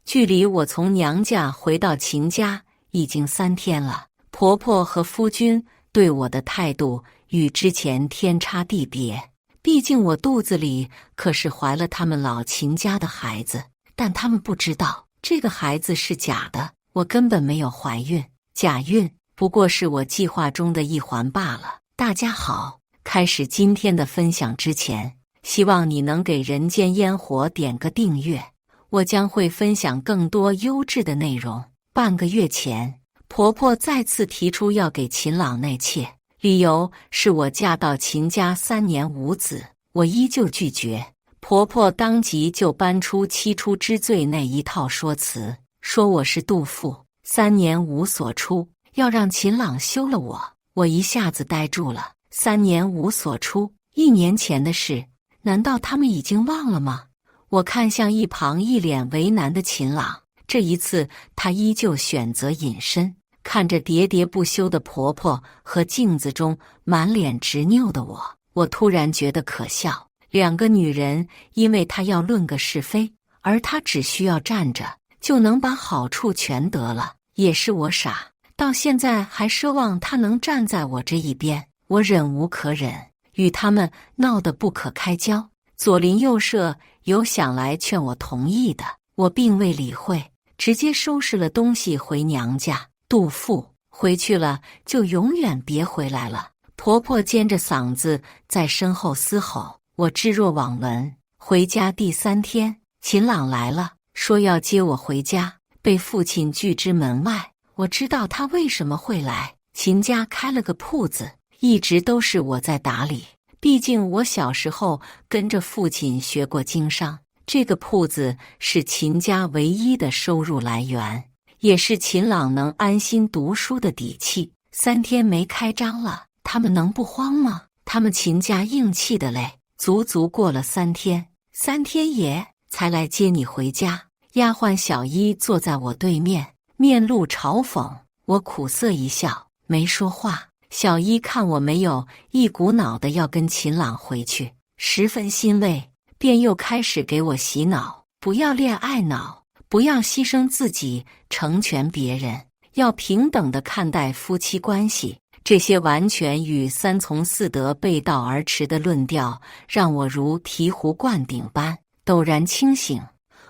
距离我从娘家回到秦家已经3天了，婆婆和夫君对我的态度与之前天差地别。毕竟我肚子里可是怀了他们老秦家的孩子，但他们不知道这个孩子是假的，我根本没有怀孕，假孕不过是我计划中的一环罢了。大家好，开始今天的分享之前，希望你能给人间烟火点个订阅，我将会分享更多优质的内容。半个月前，婆婆再次提出要给秦朗纳妾，理由是我嫁到秦家3年无子，我依旧拒绝。婆婆当即就搬出七出之罪那一套说辞，说我是妒妇，3年无所出，要让秦朗休了我。我一下子呆住了，3年无所出，1年前的事，难道他们已经忘了吗？我看向一旁一脸为难的秦朗，这一次他依旧选择隐身，看着喋喋不休的婆婆和镜子中满脸执拗的我突然觉得可笑。2个女人因为她要论个是非，而她只需要站着就能把好处全得了。也是我傻，到现在还奢望她能站在我这一边。我忍无可忍，与他们闹得不可开交。左邻右舍有想来劝我同意的，我并未理会，直接收拾了东西回娘家。妒妇，回去了就永远别回来了。婆婆尖着嗓子在身后嘶吼。我置若罔闻。回家第3天，秦朗来了，说要接我回家，被父亲拒之门外。我知道他为什么会来，秦家开了个铺子，一直都是我在打理。毕竟我小时候跟着父亲学过经商，这个铺子是秦家唯一的收入来源，也是秦朗能安心读书的底气。3天没开张了，他们能不慌吗？他们秦家硬气的嘞，足足过了3天，3天也才来接你回家。丫鬟小一坐在我对面，面露嘲讽。我苦涩一笑，没说话。小一看我没有一股脑的要跟秦朗回去，十分欣慰，便又开始给我洗脑，不要恋爱脑，不要牺牲自己成全别人，要平等的看待夫妻关系。这些完全与3从4德背道而驰的论调，让我如醍醐灌顶般陡然清醒。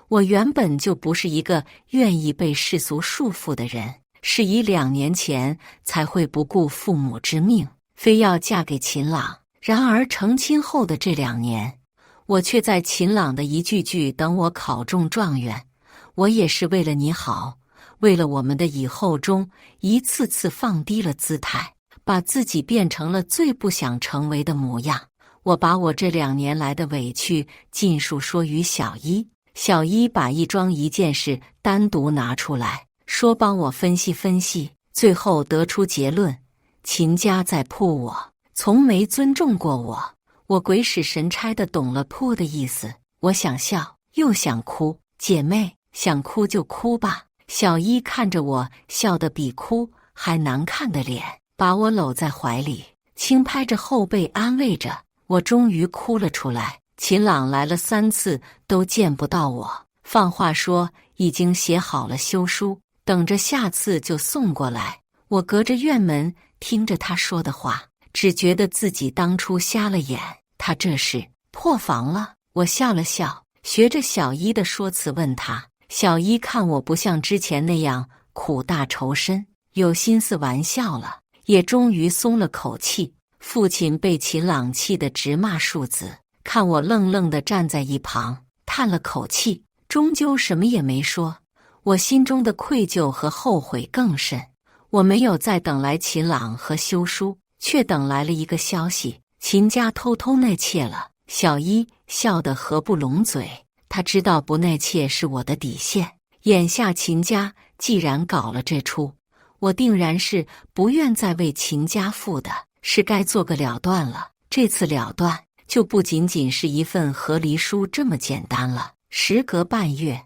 我原本就不是一个愿意被世俗束缚的人，是以2年前才会不顾父母之命，非要嫁给秦朗。然而成亲后的这2年，我却在秦朗的一句句等我考中状元，我也是为了你好，为了我们的以后中，一次次放低了姿态，把自己变成了最不想成为的模样。我把我这2年来的委屈尽数说于小一，小一把一桩一件事单独拿出来，说帮我分析分析，最后得出结论：秦家在扑我，从没尊重过我。我鬼使神差的懂了扑的意思，我想笑又想哭。姐妹，想哭就哭吧。小一看着我笑得比哭还难看的脸，把我搂在怀里，轻拍着后背安慰着我。终于哭了出来。秦朗来了3次都见不到我，放话说已经写好了休书，等着下次就送过来。我隔着院门听着他说的话，只觉得自己当初瞎了眼。他这是破防了。我笑了笑，学着小一的说辞问他。小一看我不像之前那样苦大仇深，有心思玩笑了，也终于松了口气。父亲被秦朗气得直骂庶子，看我愣愣地站在一旁，叹了口气，终究什么也没说。我心中的愧疚和后悔更甚。我没有再等来秦朗和休书，却等来了一个消息：秦家偷偷纳妾了。小一笑得合不拢嘴，他知道不纳妾是我的底线。眼下秦家既然搞了这出，我定然是不愿再为秦家负的，是该做个了断了。这次了断就不仅仅是一份和离书这么简单了。时隔半月，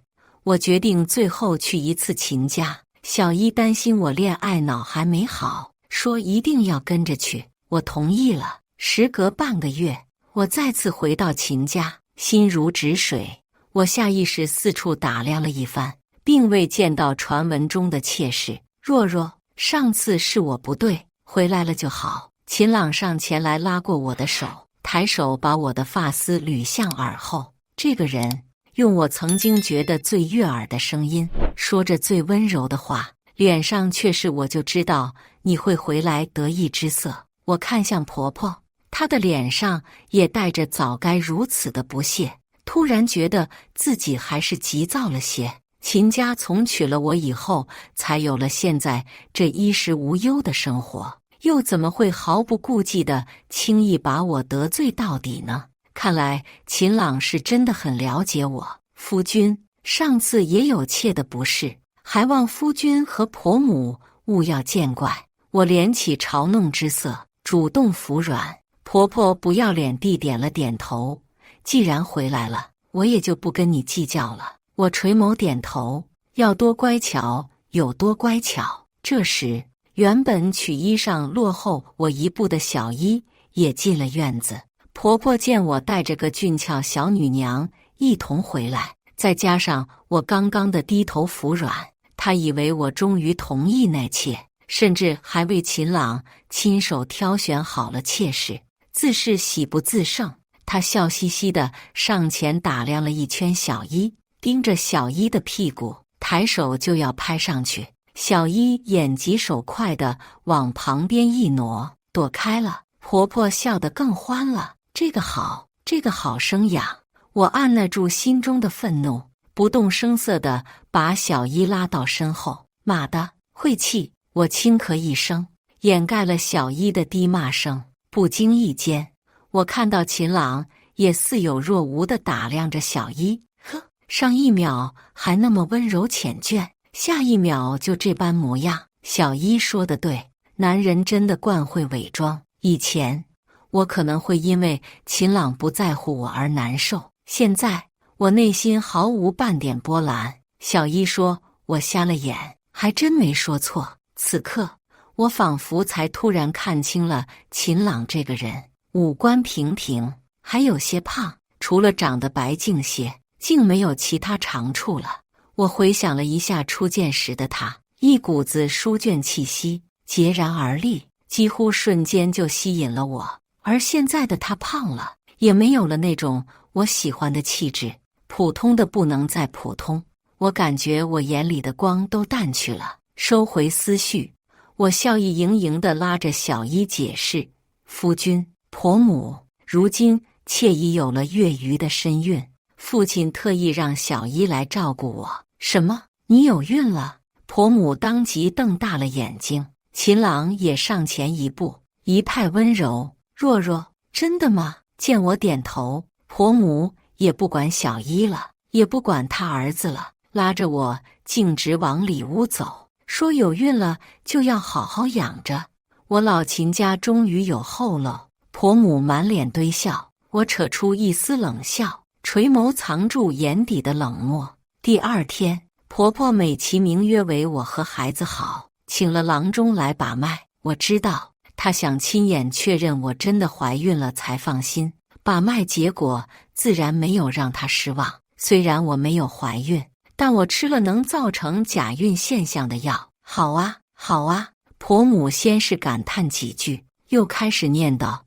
我决定最后去一次秦家。小一担心我恋爱脑还没好，说一定要跟着去，我同意了。时隔半个月，我再次回到秦家，心如止水。我下意识四处打量了一番，并未见到传闻中的妾室。若若，上次是我不对，回来了就好。秦朗上前来拉过我的手，抬手把我的发丝捋向耳后。这个人用我曾经觉得最悦耳的声音，说着最温柔的话，脸上却是我就知道你会回来得意之色。我看向婆婆，她的脸上也带着早该如此的不屑，突然觉得自己还是急躁了些。秦家从娶了我以后，才有了现在这衣食无忧的生活，又怎么会毫不顾忌地轻易把我得罪到底呢？看来秦朗是真的很了解我。夫君，上次也有妾的不是，还望夫君和婆母勿要见怪。我敛起嘲弄之色，主动服软。婆婆不要脸地点了点头，既然回来了，我也就不跟你计较了。我垂眸点头，要多乖巧有多乖巧。这时，原本取衣裳落后我一步的小衣也进了院子。婆婆见我带着个俊俏小女娘一同回来，再加上我刚刚的低头服软，她以为我终于同意纳妾，甚至还为秦朗亲手挑选好了妾室，自是喜不自胜。她笑嘻嘻地上前打量了一圈小衣，盯着小衣的屁股，抬手就要拍上去。小衣眼疾手快地往旁边一挪，躲开了。婆婆笑得更欢了，这个好，这个好生养。我按捺住心中的愤怒，不动声色地把小衣拉到身后。妈的，晦气！我轻咳一声，掩盖了小衣的低骂声。不经意间，我看到秦朗也似有若无地打量着小衣。呵，上一秒还那么温柔缱绻，下一秒就这般模样。小衣说得对，男人真的惯会伪装。以前我可能会因为秦朗不在乎我而难受，现在我内心毫无半点波澜。小衣说我瞎了眼，还真没说错。此刻我仿佛才突然看清了秦朗这个人，五官平平，还有些胖，除了长得白净些，竟没有其他长处了。我回想了一下初见时的他，一股子书卷气息截然而立，几乎瞬间就吸引了我。而现在的他胖了，也没有了那种我喜欢的气质，普通的不能再普通。我感觉我眼里的光都淡去了，收回思绪，我笑意盈盈地拉着小衣解释：夫君、婆母，如今妾已有了月余的身孕，父亲特意让小衣来照顾我。什么？你有孕了？婆母当即瞪大了眼睛。秦朗也上前一步，一派温柔：若若，真的吗？见我点头，婆母也不管小衣了，也不管他儿子了，拉着我径直往里屋走，说有孕了就要好好养着。我老秦家终于有后喽。婆母满脸堆笑，我扯出一丝冷笑，垂眸藏住眼底的冷漠。第二天，婆婆美其名曰为我和孩子好，请了郎中来把脉。我知道她想亲眼确认我真的怀孕了才放心，把脉结果自然没有让她失望。虽然我没有怀孕，但我吃了能造成假孕现象的药。好啊，好啊！婆母先是感叹几句，又开始念叨：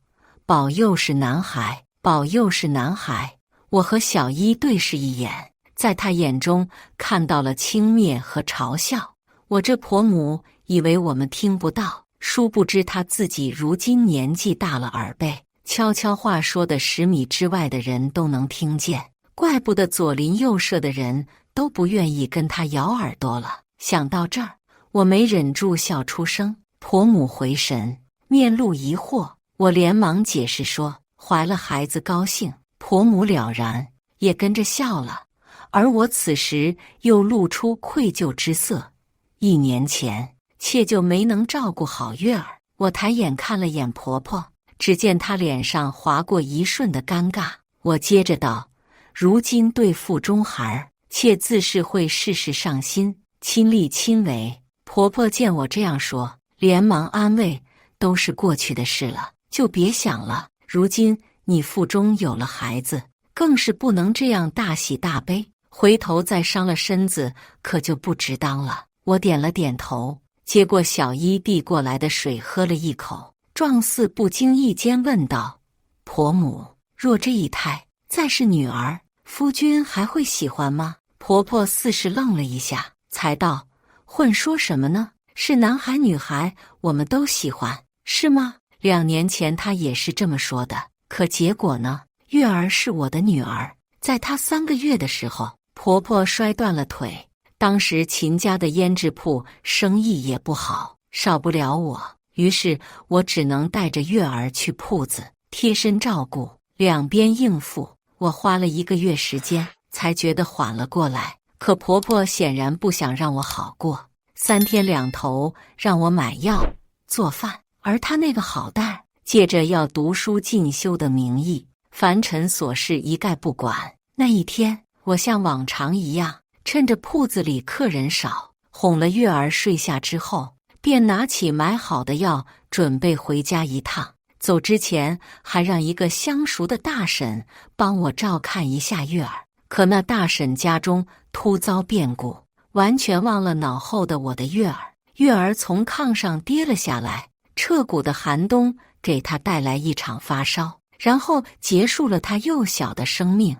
保佑是男孩，保佑是男孩。我和小衣对视一眼，在她眼中看到了轻蔑和嘲笑。我这婆母以为我们听不到，殊不知她自己如今年纪大了，耳背，悄悄话说的10米之外的人都能听见。怪不得左邻右舍的人都不愿意跟她咬耳朵了。想到这儿，我没忍住笑出声。婆母回神，面露疑惑，我连忙解释说怀了孩子高兴。婆母了然，也跟着笑了，而我此时又露出愧疚之色。1年前，妾就没能照顾好月儿。我抬眼看了眼婆婆，只见她脸上划过一瞬的尴尬。我接着道：如今对腹中孩，妾自是会事事上心，亲力亲为。婆婆见我这样说，连忙安慰：都是过去的事了，就别想了。如今你腹中有了孩子，更是不能这样大喜大悲，回头再伤了身子，可就不值当了。我点了点头，接过小一递过来的水喝了一口，状似不经意间问道：“婆母，若这一胎再是女儿，夫君还会喜欢吗？”婆婆似是愣了一下，才道：“混说什么呢？是男孩女孩，我们都喜欢，是吗？2年前她也是这么说的，可结果呢？月儿是我的女儿，在她3个月的时候，婆婆摔断了腿。当时秦家的胭脂铺生意也不好，少不了我，于是我只能带着月儿去铺子，贴身照顾，两边应付。我花了1个月时间，才觉得缓了过来。可婆婆显然不想让我好过，3天2头让我买药、做饭，而她那个好蛋借着要读书进修的名义，凡尘琐事一概不管。那一天，我像往常一样，趁着铺子里客人少，哄了月儿睡下之后，便拿起买好的药，准备回家一趟。走之前，还让一个相熟的大婶帮我照看一下月儿。可那大婶家中突遭变故，完全忘了脑后的我的月儿。月儿从炕上跌了下来，彻骨的寒冬给她带来一场发烧，然后结束了她幼小的生命。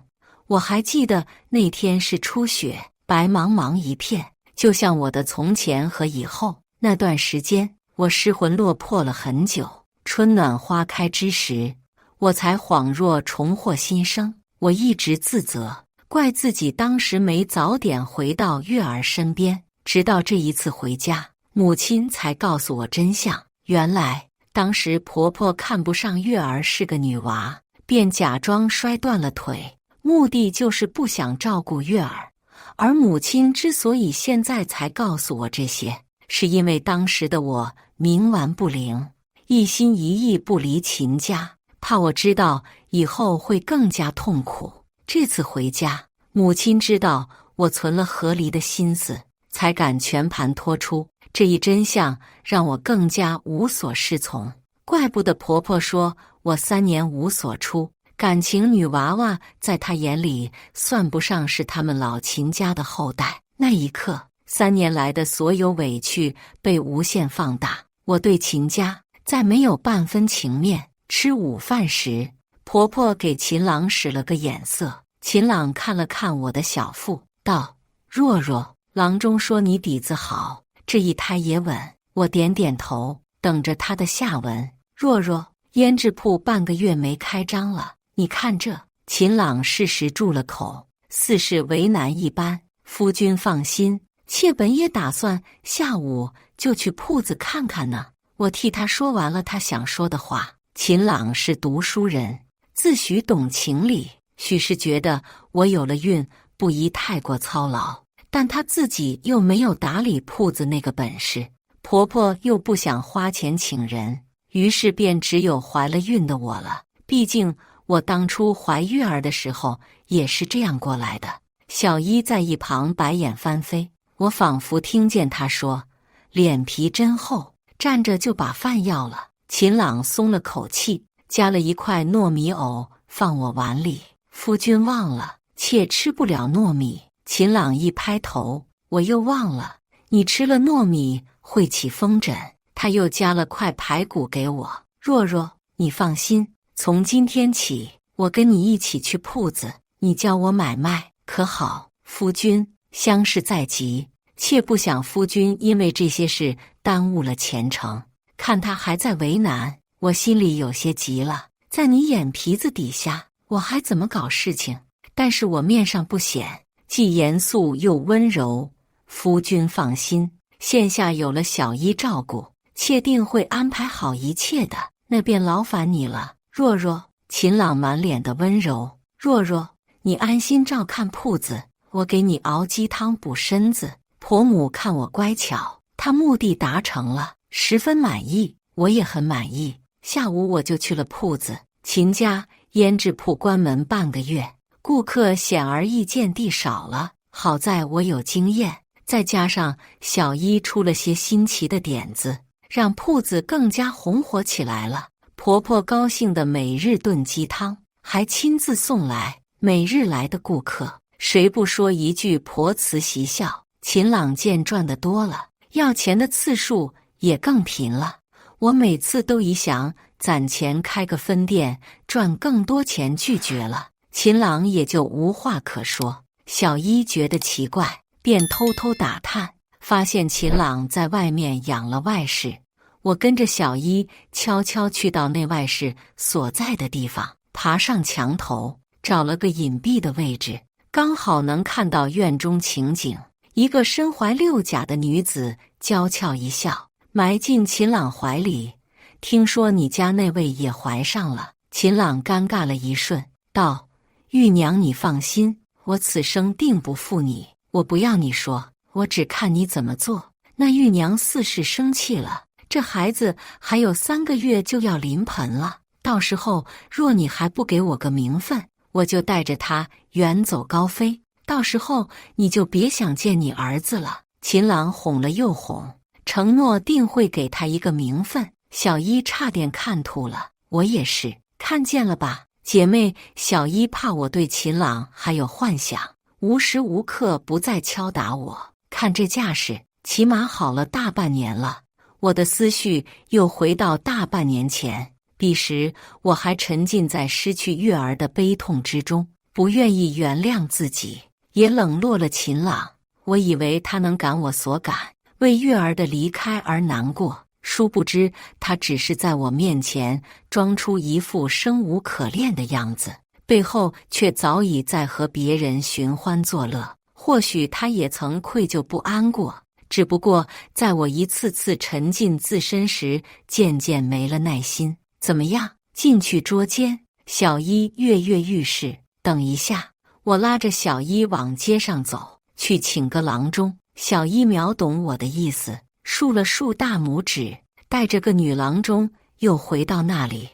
我还记得那天是初雪，白茫茫一片，就像我的从前和以后。那段时间，我失魂落魄了很久。春暖花开之时，我才恍若重获新生。我一直自责，怪自己当时没早点回到月儿身边。直到这一次回家，母亲才告诉我真相。原来当时婆婆看不上月儿是个女娃，便假装摔断了腿，目的就是不想照顾月儿。而母亲之所以现在才告诉我这些，是因为当时的我冥顽不灵，一心一意不离秦家，怕我知道以后会更加痛苦。这次回家，母亲知道我存了和离的心思，才敢全盘托出。这一真相让我更加无所适从。怪不得婆婆说我3年无所出，感情女娃娃在她眼里算不上是他们老秦家的后代。那一刻，3年来的所有委屈被无限放大。我对秦家再没有半分情面。吃午饭时，婆婆给秦朗使了个眼色。秦朗看了看我的小腹，道：“若若，郎中说你底子好，这一胎也稳。”我点点头，等着他的下文。若若，胭脂铺半个月没开张了，你看这。秦朗适时住了口，似是为难一般。夫君放心，妾本也打算下午就去铺子看看呢。我替他说完了他想说的话。秦朗是读书人，自诩懂情理，许是觉得我有了孕，不宜太过操劳，但他自己又没有打理铺子那个本事，婆婆又不想花钱请人，于是便只有怀了孕的我了。毕竟我当初怀月儿的时候也是这样过来的。小一在一旁白眼翻飞，我仿佛听见她说：“脸皮真厚，站着就把饭要了。”秦朗松了口气，夹了一块糯米藕放我碗里。夫君忘了，妾吃不了糯米。秦朗一拍头，我又忘了，你吃了糯米会起风疹。他又夹了块排骨给我。若若，你放心，从今天起，我跟你一起去铺子，你教我买卖，可好？夫君，相事在即，妾不想夫君因为这些事耽误了前程。看他还在为难，我心里有些急了。在你眼皮子底下，我还怎么搞事情？但是我面上不显，既严肃又温柔。夫君放心，现下有了小一照顾，妾定会安排好一切的。那便劳烦你了。若若，秦朗满脸的温柔。若若，你安心照看铺子，我给你熬鸡汤补身子。婆母看我乖巧，她目的达成了，十分满意，我也很满意。下午我就去了铺子。秦家胭脂铺关门半个月，顾客显而易见地少了。好在我有经验，再加上小一出了些新奇的点子，让铺子更加红火起来了。婆婆高兴的每日炖鸡汤，还亲自送来。每日来的顾客谁不说一句婆慈媳孝？秦朗见赚得多了，要钱的次数也更频了。我每次都以想攒钱开个分店赚更多钱拒绝了，秦朗也就无话可说。小一觉得奇怪，便偷偷打探，发现秦朗在外面养了外室。我跟着小一悄悄去到那外室所在的地方，爬上墙头，找了个隐蔽的位置，刚好能看到院中情景。一个身怀6甲的女子娇俏一笑，埋进秦朗怀里。听说你家那位也怀上了。秦朗尴尬了一瞬，道：玉娘你放心，我此生定不负你。我不要你说，我只看你怎么做。那玉娘似是生气了，这孩子还有3个月就要临盆了，到时候若你还不给我个名分，我就带着他远走高飞，到时候你就别想见你儿子了。秦朗哄了又哄，承诺定会给他一个名分。小一差点看吐了，我也是，看见了吧，姐妹。小一怕我对秦朗还有幻想，无时无刻不在敲打我。看这架势，起码好了大半年了。我的思绪又回到大半年前，彼时我还沉浸在失去月儿的悲痛之中，不愿意原谅自己，也冷落了秦朗。我以为他能感我所感，为月儿的离开而难过，殊不知他只是在我面前装出一副生无可恋的样子，背后却早已在和别人寻欢作乐。或许他也曾愧疚不安过，只不过在我一次次沉浸自身时，渐渐没了耐心。怎么样，进去捉奸？小一跃跃欲试。等一下，我拉着小一往街上走，去请个郎中。小一秒懂我的意思，竖了竖大拇指，带着个女郎中又回到那里。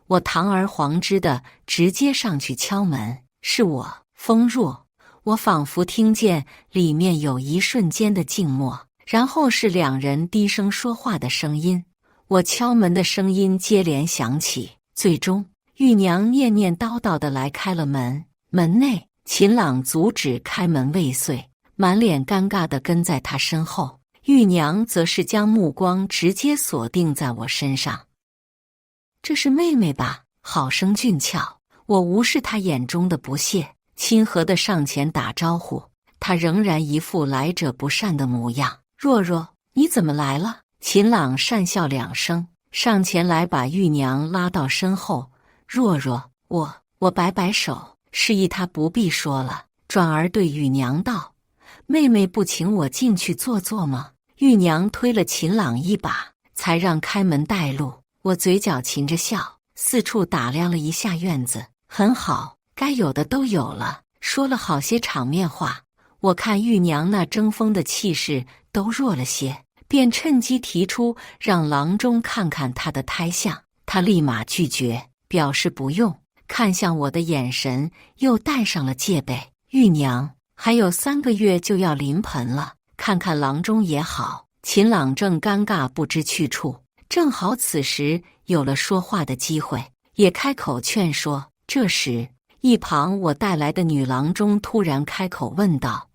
我堂而皇之的直接上去敲门，是我，风若。我仿佛听见里面有一瞬间的静默，然后是2人低声说话的声音。我敲门的声音接连响起，最终玉娘念念叨叨的来开了门。门内，秦朗阻止开门未遂，满脸尴尬地跟在他身后。玉娘则是将目光直接锁定在我身上。这是妹妹吧？好生俊俏。我无视她眼中的不屑，亲和地上前打招呼。她仍然一副来者不善的模样。若若，你怎么来了？秦朗讪笑2声，上前来把玉娘拉到身后。若若，我摆摆手，示意她不必说了，转而对玉娘道：妹妹不请我进去坐坐吗？玉娘推了秦朗一把，才让开门带路。我嘴角噙着笑，四处打量了一下院子，很好，该有的都有了，说了好些场面话。我看玉娘那争锋的气势都弱了些，便趁机提出让郎中看看她的胎相。她立马拒绝，表示不用，看向我的眼神又带上了戒备。玉娘，还有3个月就要临盆了，看看郎中也好。秦朗正尴尬不知去处，正好此时有了说话的机会，也开口劝说。这时一旁我带来的女郎中突然开口问道：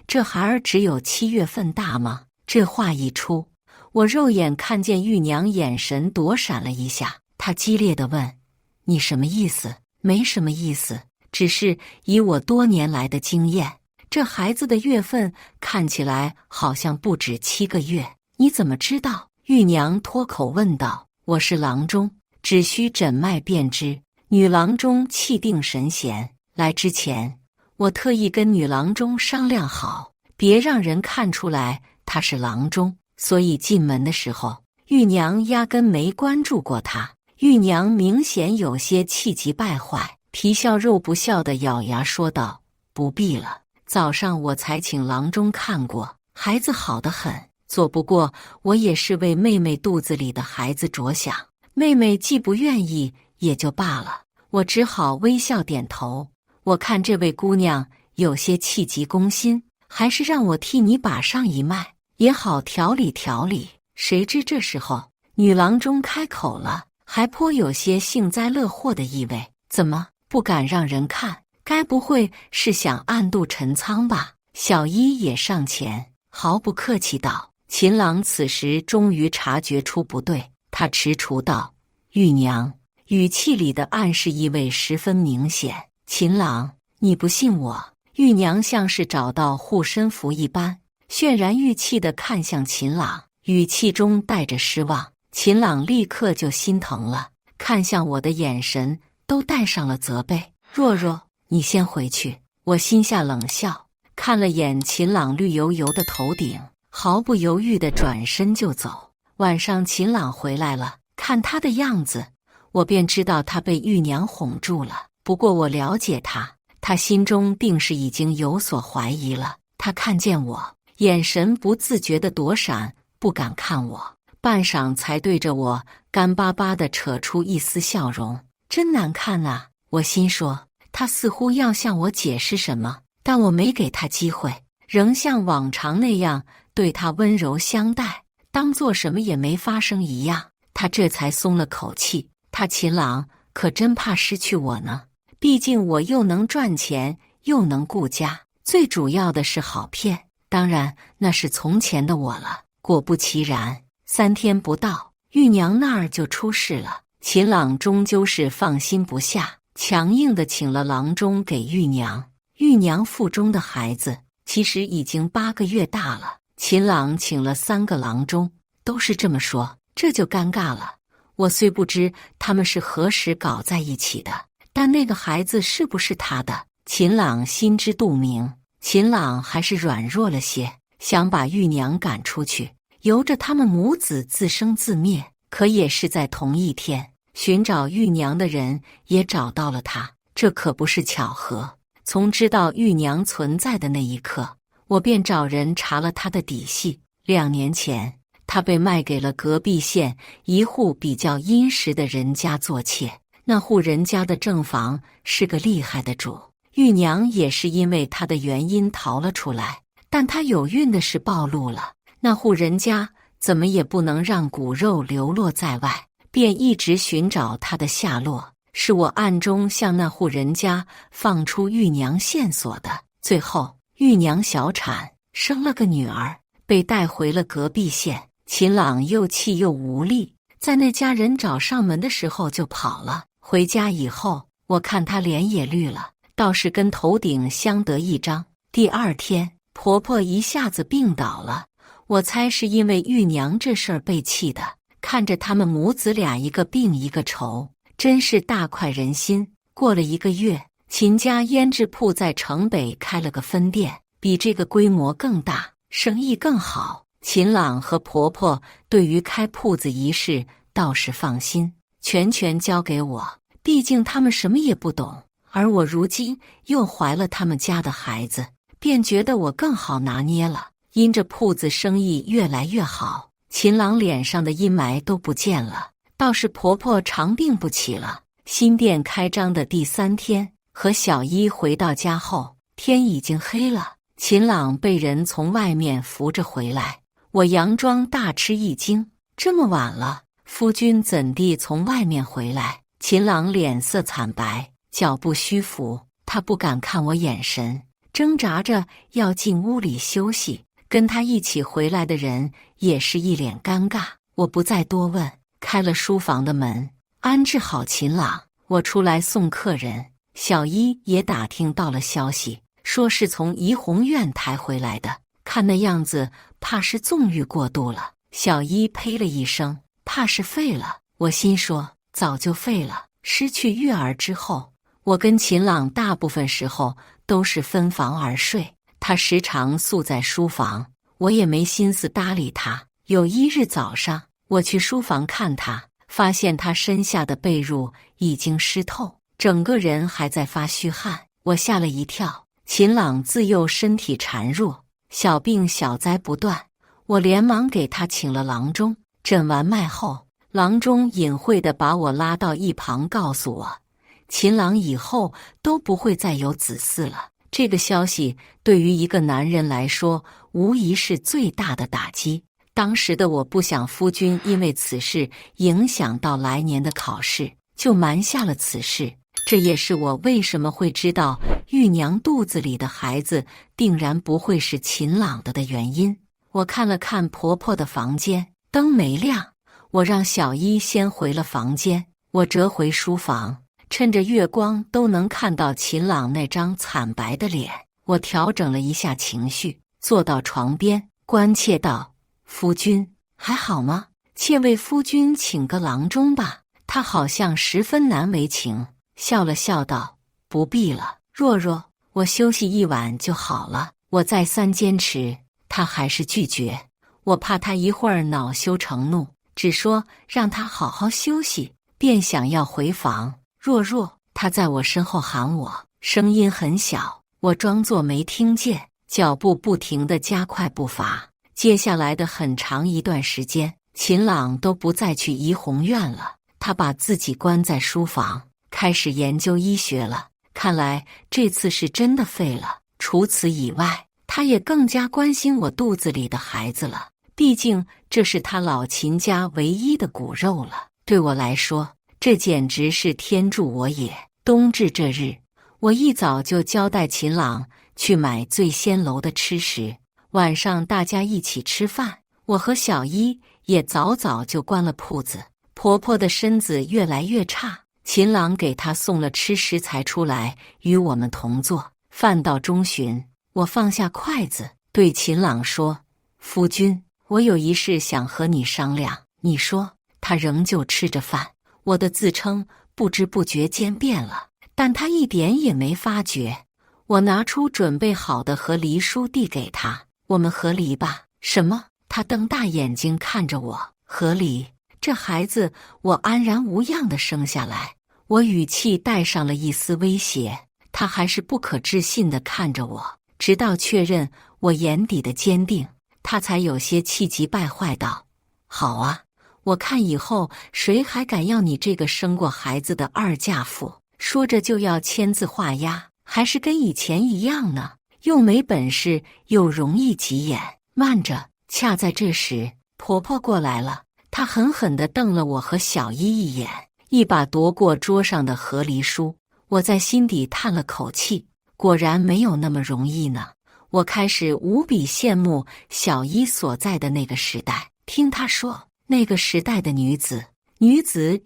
这孩儿只有7月份大吗？这话一出，我肉眼看见玉娘眼神躲闪了一下，她激烈地问：你什么意思？没什么意思，只是以我多年来的经验，这孩子的月份看起来好像不止7个月，你怎么知道？玉娘脱口问道。我是郎中，只需诊脉便知。女郎中气定神闲，来之前我特意跟女郎中商量好，别让人看出来她是郎中，所以进门的时候玉娘压根没关注过她。玉娘明显有些气急败坏，皮笑肉不笑地咬牙说道：不必了，早上我才请郎中看过，孩子好得很，做不过我也是为妹妹肚子里的孩子着想，妹妹既不愿意也就罢了。我只好微笑点头。我看这位姑娘有些气急攻心，还是让我替你把上一脉，也好调理调理。谁知这时候女郎中开口了，还颇有些幸灾乐祸的意味。怎么不敢让人看？该不会是想暗度陈仓吧？小一也上前，毫不客气道。秦朗此时终于察觉出不对，他踟蹰道：“玉娘。”语气里的暗示意味十分明显。秦朗，你不信我？玉娘像是找到护身符一般，渲然欲泣地看向秦朗，语气中带着失望。秦朗立刻就心疼了，看向我的眼神都带上了责备。若若，你先回去。我心下冷笑，看了眼秦朗绿油油的头顶，毫不犹豫地转身就走。晚上秦朗回来了，看他的样子，我便知道他被玉娘哄住了。不过我了解他，他心中定是已经有所怀疑了。他看见我，眼神不自觉地躲闪，不敢看我，半晌才对着我干巴巴地扯出一丝笑容。真难看啊！我心说，他似乎要向我解释什么，但我没给他机会，仍像往常那样对他温柔相待，当作什么也没发生一样。他这才松了口气。他秦朗可真怕失去我呢，毕竟我又能赚钱，又能顾家，最主要的是好骗。当然，那是从前的我了。果不其然，3天不到，玉娘那儿就出事了。秦朗终究是放心不下，强硬地请了郎中给玉娘。玉娘腹中的孩子其实已经8个月大了。秦朗请了3个郎中，都是这么说，这就尴尬了。我虽不知他们是何时搞在一起的，但那个孩子是不是他的，秦朗心知肚明。秦朗还是软弱了些，想把玉娘赶出去，由着他们母子自生自灭。可也是在同一天，寻找玉娘的人也找到了她，这可不是巧合。从知道玉娘存在的那一刻，我便找人查了她的底细。2年前，她被卖给了隔壁县一户比较殷实的人家做妾。那户人家的正房是个厉害的主，玉娘也是因为她的原因逃了出来，但她有孕的事暴露了，那户人家怎么也不能让骨肉流落在外，便一直寻找她的下落。是我暗中向那户人家放出玉娘线索的。最后，玉娘小产，生了个女儿，被带回了隔壁县。秦朗又气又无力，在那家人找上门的时候就跑了。回家以后，我看他脸也绿了，倒是跟头顶相得益彰。第2天，婆婆一下子病倒了，我猜是因为玉娘这事儿被气的。看着他们母子俩一个病一个愁，真是大快人心。过了1个月，秦家胭脂铺在城北开了个分店，比这个规模更大，生意更好。秦朗和婆婆对于开铺子一事倒是放心，全交给我，毕竟他们什么也不懂。而我如今又怀了他们家的孩子，便觉得我更好拿捏了。因着铺子生意越来越好，秦朗脸上的阴霾都不见了，倒是婆婆长病不起了。新店开张的第3天，和小一回到家后，天已经黑了。秦朗被人从外面扶着回来，我佯装大吃一惊，这么晚了，夫君怎地从外面回来？秦朗脸色惨白，脚步虚浮，他不敢看我眼神，挣扎着要进屋里休息。跟他一起回来的人也是一脸尴尬。我不再多问，开了书房的门，安置好秦朗，我出来送客人。小一也打听到了消息，说是从怡红院抬回来的，看那样子怕是纵欲过度了。小一呸了一声，怕是废了。我心说早就废了。失去月儿之后，我跟秦朗大部分时候都是分房而睡，他时常宿在书房，我也没心思搭理他。有1日早上，我去书房看他，发现他身下的被褥已经湿透，整个人还在发虚汗，我吓了一跳。秦朗自幼身体孱弱，小病小灾不断，我连忙给他请了郎中。诊完脉后，郎中隐晦地把我拉到一旁，告诉我，秦朗以后都不会再有子嗣了。这个消息对于一个男人来说，无疑是最大的打击。当时的我不想夫君因为此事影响到来年的考试，就瞒下了此事。这也是我为什么会知道玉娘肚子里的孩子定然不会是秦朗的原因。我看了看婆婆的房间，灯没亮，我让小一先回了房间，我折回书房，趁着月光都能看到秦朗那张惨白的脸。我调整了一下情绪，坐到床边，关切道：“夫君还好吗？妾为夫君请个郎中吧。”他好像十分难为情，笑了笑道：“不必了，若若，我休息一晚就好了。”我再三坚持，他还是拒绝。我怕他一会儿恼羞成怒，只说让他好好休息，便想要回房。若若，他在我身后喊我，声音很小，我装作没听见，脚步不停地加快步伐。接下来的很长一段时间，秦朗都不再去怡红院了，他把自己关在书房，开始研究医学了。看来这次是真的废了。除此以外，他也更加关心我肚子里的孩子了，毕竟这是他老秦家唯一的骨肉了。对我来说，这简直是天助我也。冬至这日，我一早就交代秦朗去买醉仙楼的吃食，晚上大家一起吃饭。我和小一也早早就关了铺子。婆婆的身子越来越差，秦朗给她送了吃食才出来与我们同坐。饭到中旬，我放下筷子，对秦朗说：“夫君，我有一事想和你商量。”你说。他仍旧吃着饭，我的自称不知不觉间变了，但他一点也没发觉。我拿出准备好的和离书递给他：“我们和离吧。”什么？他瞪大眼睛看着我。和离？这孩子我安然无恙地生下来。我语气带上了一丝威胁。他还是不可置信地看着我，直到确认我眼底的坚定，他才有些气急败坏道：“好啊，我看以后谁还敢要你这个生过孩子的二嫁妇？”说着就要签字画押，还是跟以前一样呢，又没本事又容易急眼。慢着！恰在这时，婆婆过来了，她狠狠地瞪了我和小一一眼，一把夺过桌上的和离书。我在心底叹了口气，果然没有那么容易呢。我开始无比羡慕小一所在的那个时代，听她说，那个时代的女子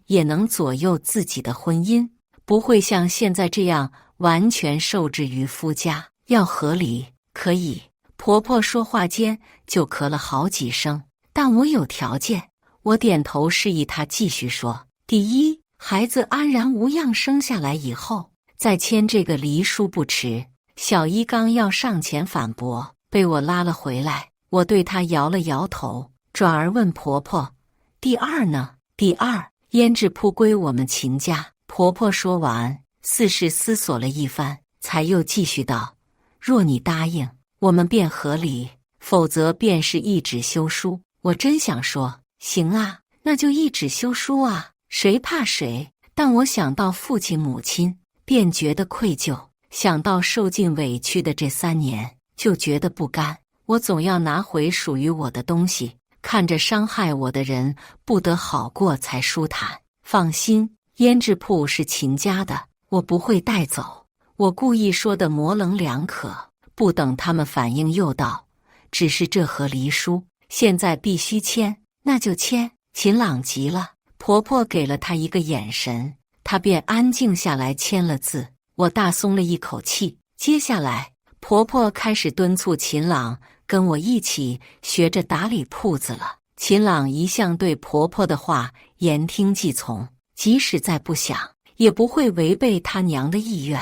也能左右自己的婚姻，不会像现在这样完全受制于夫家。要和离，可以。婆婆说话间就咳了好几声，但我有条件。我点头示意她继续说：第一，孩子安然无恙生下来以后，再签这个离书不迟。小一刚要上前反驳，被我拉了回来。我对她摇了摇头，转而问婆婆：第二呢？第二，胭脂铺归我们秦家。婆婆说完，似是思索了一番，才又继续道：若你答应，我们便和离，否则便是一纸休书。我真想说，行啊，那就一纸休书啊，谁怕谁？但我想到父亲母亲，便觉得愧疚；想到受尽委屈的这3年，就觉得不甘。我总要拿回属于我的东西，看着伤害我的人不得好过才舒坦。放心，胭脂铺是秦家的，我不会带走。我故意说的模棱两可。不等他们反应，又道：只是这和离书现在必须签，那就签。秦朗急了，婆婆给了他一个眼神，他便安静下来签了字。我大松了一口气。接下来，婆婆开始敦促秦朗跟我一起学着打理铺子了。秦朗一向对婆婆的话言听计从，即使再不想，也不会违背他娘的意愿。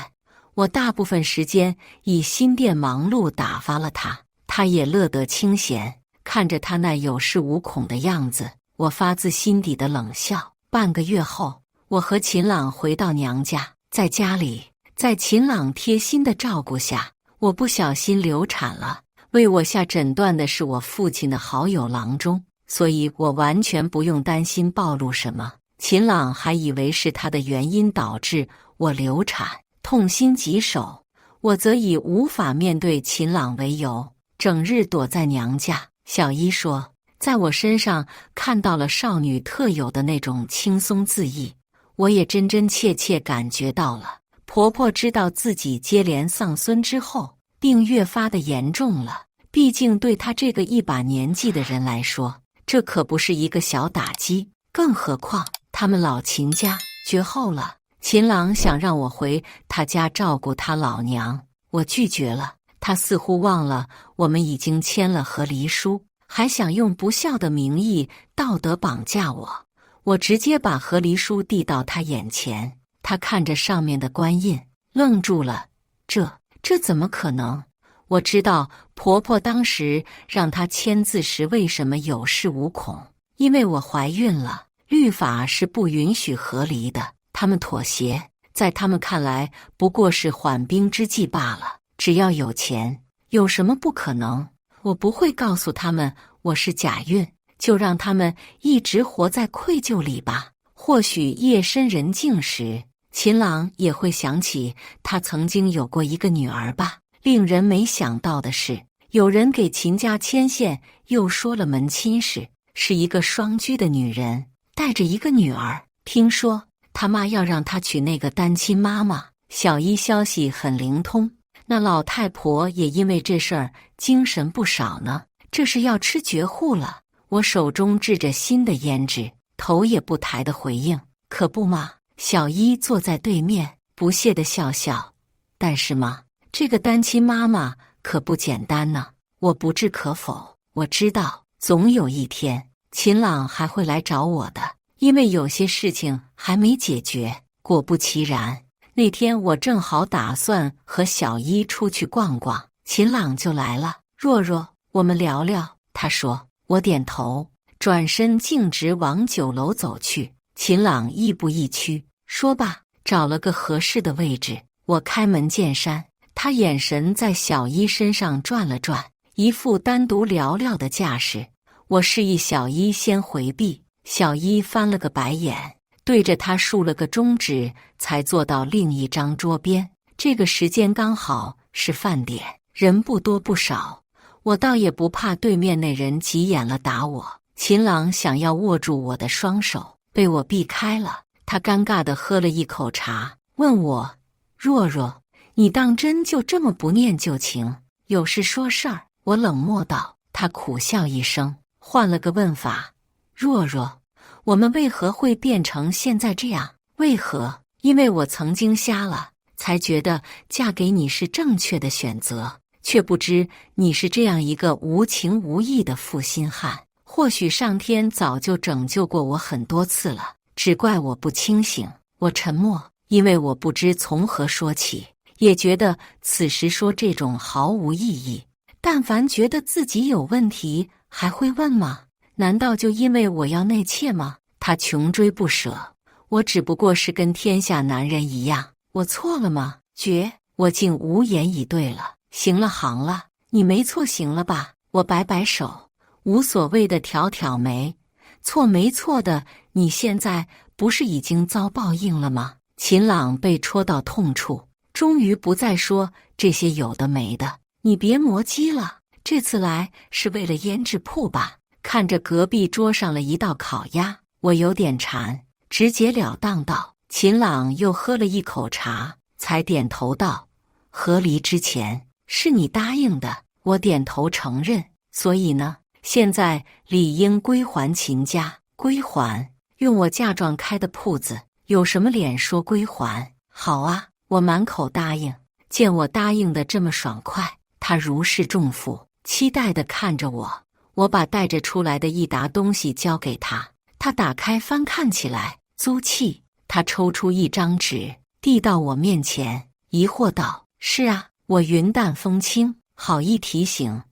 我大部分时间以新店忙碌打发了他，他也乐得清闲。看着他那有恃无恐的样子，我发自心底的冷笑。半个月后，我和秦朗回到娘家，在家里，在秦朗贴心的照顾下，我不小心流产了。为我下诊断的是我父亲的好友郎中，所以我完全不用担心暴露什么。秦朗还以为是他的原因导致我流产，痛心疾首。我则以无法面对秦朗为由，整日躲在娘家。小一说，在我身上看到了少女特有的那种轻松自意。我也真真切切感觉到了。婆婆知道自己接连丧孙之后，病越发的严重了。毕竟对她这个一把年纪的人来说，这可不是一个小打击。更何况他们老秦家绝后了。秦朗想让我回他家照顾他老娘，我拒绝了。他似乎忘了我们已经签了和离书，还想用不孝的名义道德绑架我。我直接把和离书递到他眼前，他看着上面的官印，愣住了。这怎么可能？我知道婆婆当时让她签字时为什么有恃无恐，因为我怀孕了，律法是不允许和离的。他们妥协，在他们看来不过是缓兵之计罢了。只要有钱，有什么不可能？我不会告诉他们我是假孕，就让他们一直活在愧疚里吧。或许夜深人静时，秦朗也会想起他曾经有过一个女儿吧。令人没想到的是，有人给秦家牵线，又说了门亲事，是一个双居的女人，带着一个女儿。听说他妈要让他娶那个单亲妈妈。小一消息很灵通，那老太婆也因为这事儿精神不少呢。这是要吃绝户了。我手中掷着新的胭脂，头也不抬的回应：可不嘛。小一坐在对面，不屑的笑笑。但是嘛，这个单亲妈妈可不简单呢。我不置可否。我知道总有一天秦朗还会来找我的，因为有些事情还没解决。果不其然，那天我正好打算和小一出去逛逛，秦朗就来了。若若，我们聊聊。他说。我点头，转身径直往酒楼走去。秦朗亦步亦趋，说罢找了个合适的位置。我开门见山，他眼神在小一身上转了转，一副单独聊聊的架势。我示意小一先回避，小一翻了个白眼，对着他竖了个中指，才坐到另一张桌边。这个时间刚好是饭点，人不多不少。我倒也不怕对面那人急眼了打我。秦朗想要握住我的双手，被我避开了。他尴尬地喝了一口茶，问我：若若，你当真就这么不念旧情？有事说事儿。我冷漠道。他苦笑一声，换了个问法：若若，我们为何会变成现在这样？为何？因为我曾经瞎了，才觉得嫁给你是正确的选择。却不知你是这样一个无情无义的负心汉。或许上天早就拯救过我很多次了，只怪我不清醒。我沉默，因为我不知从何说起，也觉得此时说这种毫无意义。但凡觉得自己有问题，还会问吗？难道就因为我要内妾吗？他穷追不舍，我只不过是跟天下男人一样，我错了吗？绝！我竟无言以对了。行了行了，你没错行了吧？我摆摆手，无所谓的挑挑眉。错没错的，你现在不是已经遭报应了吗？秦朗被戳到痛处，终于不再说这些有的没的。你别磨叽了，这次来是为了胭脂铺吧？看着隔壁桌上了一道烤鸭，我有点馋，直截了当道。秦朗又喝了一口茶，才点头道：和离之前是你答应的。我点头承认。所以呢，现在理应归还秦家。归还？用我嫁妆开的铺子，有什么脸说归还？好啊，我满口答应。见我答应的这么爽快，他如释重负，期待地看着我。我把带着出来的一沓东西交给他，他打开翻看起来，租契。他抽出一张纸，递到我面前，疑惑道：是啊。我云淡风轻，好意提醒，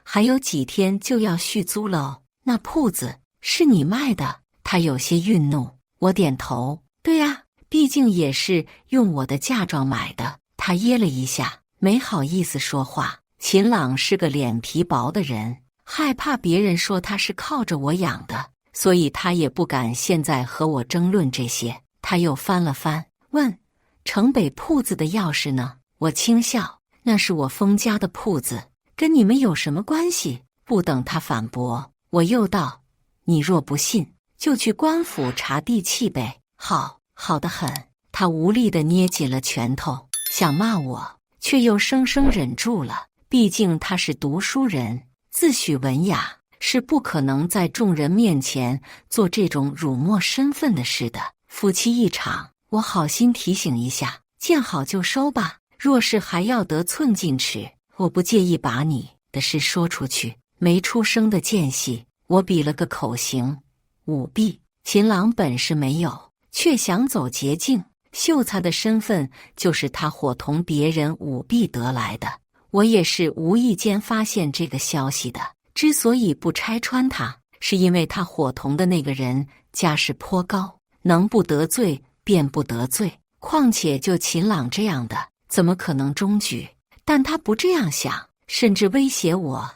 还有几天就要续租了哦。那铺子是你卖的？他有些愠怒。我点头，对啊，毕竟也是用我的嫁妆买的。他噎了一下，没好意思说话。秦朗是个脸皮薄的人，害怕别人说他是靠着我养的，所以他也不敢现在和我争论这些。他又翻了翻，问：城北铺子的钥匙呢？我轻笑：那是我封家的铺子，跟你们有什么关系？不等他反驳，我又道：你若不信，就去官府查地契呗。好，好得很。他无力地捏紧了拳头，想骂我，却又生生忍住了。毕竟他是读书人，自诩文雅，是不可能在众人面前做这种辱没身份的事的。夫妻一场，我好心提醒一下，见好就收吧。若是还要得寸进尺，我不介意把你的事说出去。没出生的间隙，我比了个口型，舞弊。秦朗本事没有，却想走捷径。秀才的身份就是他伙同别人舞弊得来的。我也是无意间发现这个消息的。之所以不拆穿他，是因为他伙同的那个人家世颇高，能不得罪便不得罪。况且就秦朗这样的，怎么可能中举？但他不这样想，甚至威胁我：“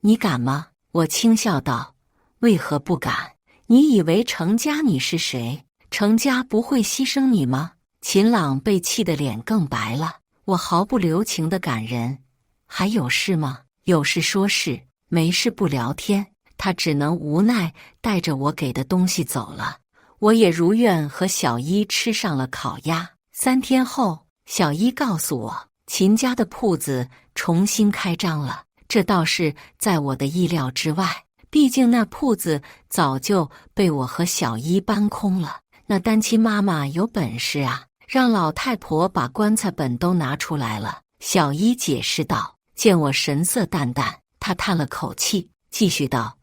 你敢吗？”我轻笑道：“为何不敢？你以为程家你是谁？程家不会牺牲你吗？”秦朗被气得脸更白了。我毫不留情的赶人：“还有事吗？有事说事，没事不聊天。”他只能无奈带着我给的东西走了。我也如愿和小一吃上了烤鸭。3天后，小一告诉我，秦家的铺子重新开张了。这倒是在我的意料之外，毕竟那铺子早就被我和小一搬空了。那单亲妈妈有本事啊，让老太婆把棺材本都拿出来了。小一解释道。见我神色淡淡，他叹了口气，继续道：“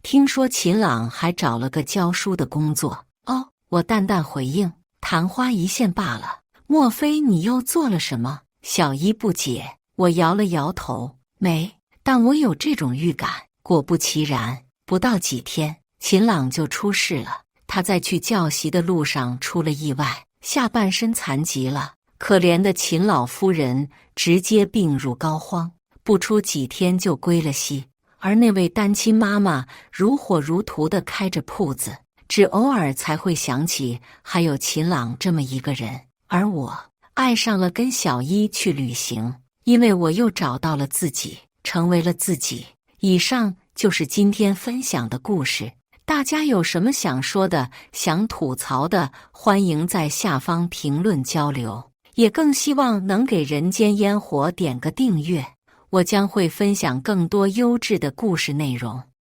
听说秦朗还找了个教书的工作。”哦，我淡淡回应，昙花一现罢了。莫非你又做了什么？小一不解。我摇了摇头，没，但我有这种预感。果不其然，不到几天，秦朗就出事了。他在去教习的路上出了意外，下半身残疾了。可怜的秦老夫人直接病入膏肓，不出几天就归了西。而那位单亲妈妈如火如荼地开着铺子，只偶尔才会想起还有秦朗这么一个人。而我爱上了跟小一去旅行，因为我又找到了自己，成为了自己。以上就是今天分享的故事。大家有什么想说的、想吐槽的，欢迎在下方评论交流。也更希望能给人间烟火点个订阅，我将会分享更多优质的故事内容。